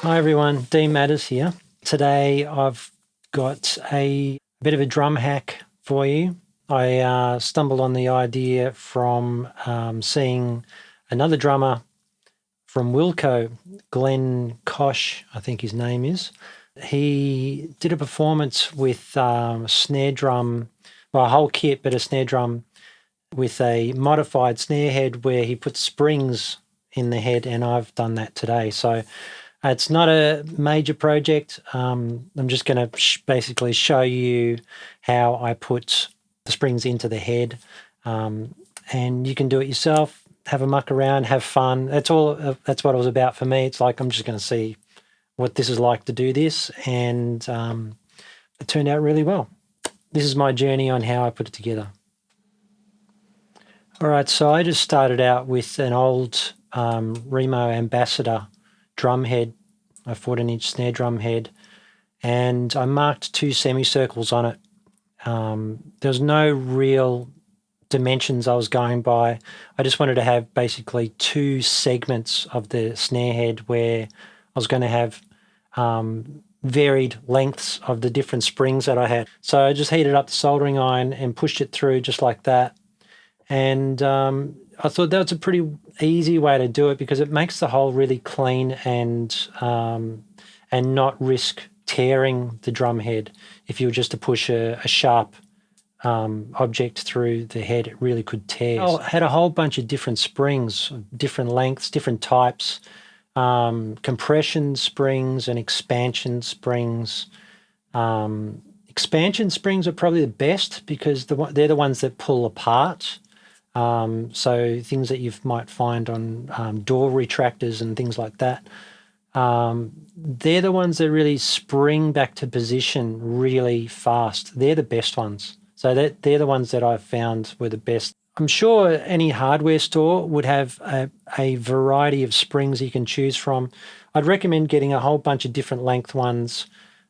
Hi everyone, Dean Matters here. Today I've got a bit of a drum hack for you. I stumbled on the idea from seeing another drummer from Wilco, Glenn Kosh, I think his name is. He did a performance with a snare drum, well, a whole kit, but a snare drum with a modified snare head where he put springs in the head, and I've done that today. So it's not a major project. I'm just going to basically show you how I put the springs into the head, and you can do it yourself. Have a muck around, have fun. That's all. That's what it was about for me. It's like I'm just going to see what this is like to do this, and it turned out really well. This is my journey on how I put it together. All right, so I just started out with an old Remo Ambassador drum head, a 14-inch snare drum head, and I marked 2 semicircles on it. There was no real dimensions I was going by. I just wanted to have basically 2 segments of the snare head where I was going to have varied lengths of the different springs that I had. So I just heated up the soldering iron and pushed it through just like that. And I thought that was a pretty easy way to do it because it makes the hole really clean and not risk tearing the drum head. If you were just to push a sharp object through the head, it really could tear. I had a whole bunch of different springs, different lengths, different types, compression springs and expansion springs. Expansion springs are probably the best because they're the ones that pull apart. So things that you might find on door retractors and things like that. They're the ones that really spring back to position really fast. They're the best ones. So they're the ones that I've found were the best. I'm sure any hardware store would have a variety of springs you can choose from. I'd recommend getting a whole bunch of different length ones.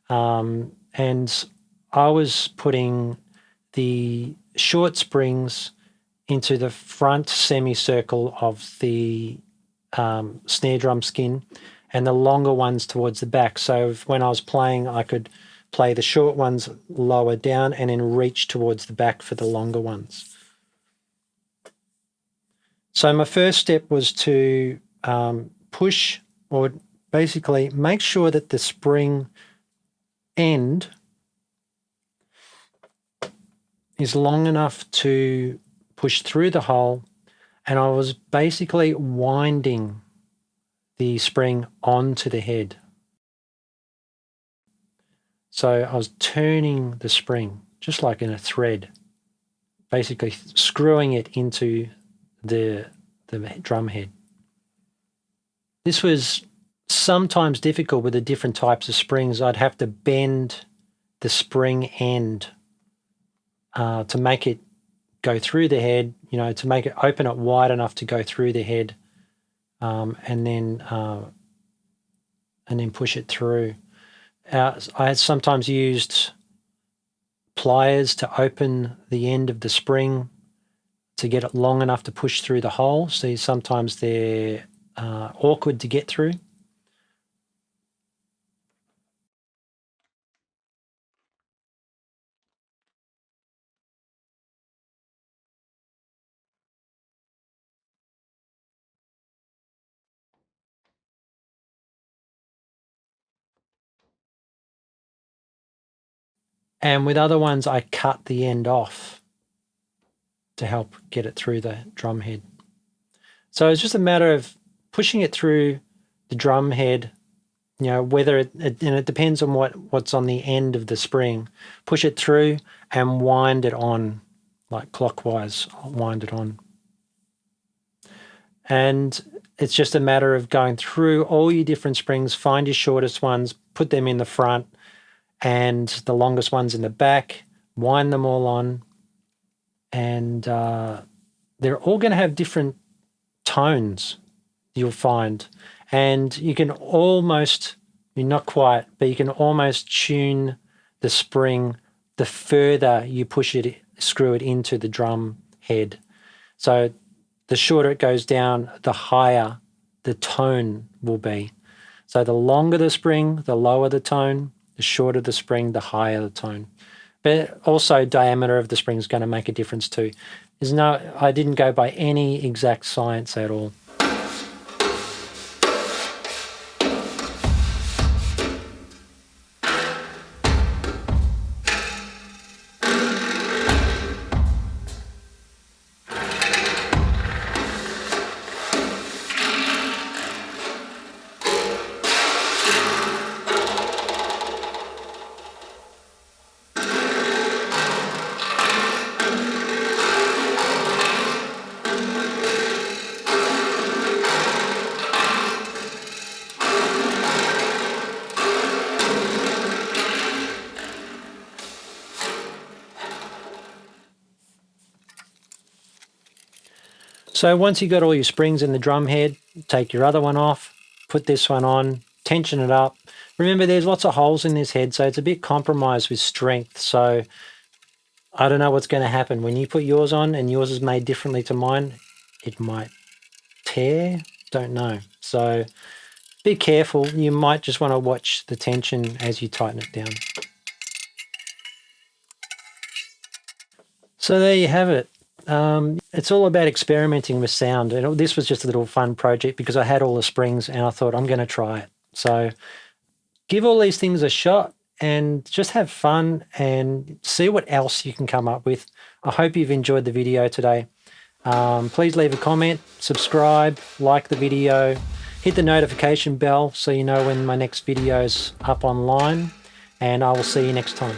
And I was putting the short springs into the front semicircle of the snare drum skin and the longer ones towards the back. So when I was playing, I could play the short ones lower down and then reach towards the back for the longer ones. So my first step was to push, or basically make sure that the spring end is long enough to push through the hole, and I was basically winding the spring onto the head. So I was turning the spring just like in a thread, basically screwing it into the drum head. This was sometimes difficult with the different types of springs. I'd have to bend the spring end to make it go through the head, to make it open it wide enough to go through the head, and then push it through. I had sometimes used pliers to open the end of the spring to get it long enough to push through the hole. So sometimes they're awkward to get through. And with other ones, I cut the end off to help get it through the drum head. So it's just a matter of pushing it through the drum head, whether and it depends on what's on the end of the spring. Push it through and wind it on, like clockwise, wind it on. And it's just a matter of going through all your different springs, find your shortest ones, put them in the front, and the longest ones in the back, wind them all on, and they're all going to have different tones, you'll find. And you can almost, not quite, but you can almost tune the spring the further you screw it into the drum head. So the shorter it goes down, the higher the tone will be. So the longer the spring, the lower the tone. The shorter the spring, the higher the tone. But also diameter of the spring is going to make a difference too. I didn't go by any exact science at all. So once you've got all your springs in the drum head, take your other one off, put this one on, tension it up. Remember, there's lots of holes in this head, so it's a bit compromised with strength. So I don't know what's going to happen. When you put yours on and yours is made differently to mine, it might tear, don't know. So be careful. You might just want to watch the tension as you tighten it down. So there you have it. It's all about experimenting with sound. And this was just a little fun project because I had all the springs and I thought I'm going to try it. So give all these things a shot and just have fun and see what else you can come up with. I hope you've enjoyed the video today. Please leave a comment, subscribe, like the video, hit the notification bell so you know when my next video is up online, and I will see you next time.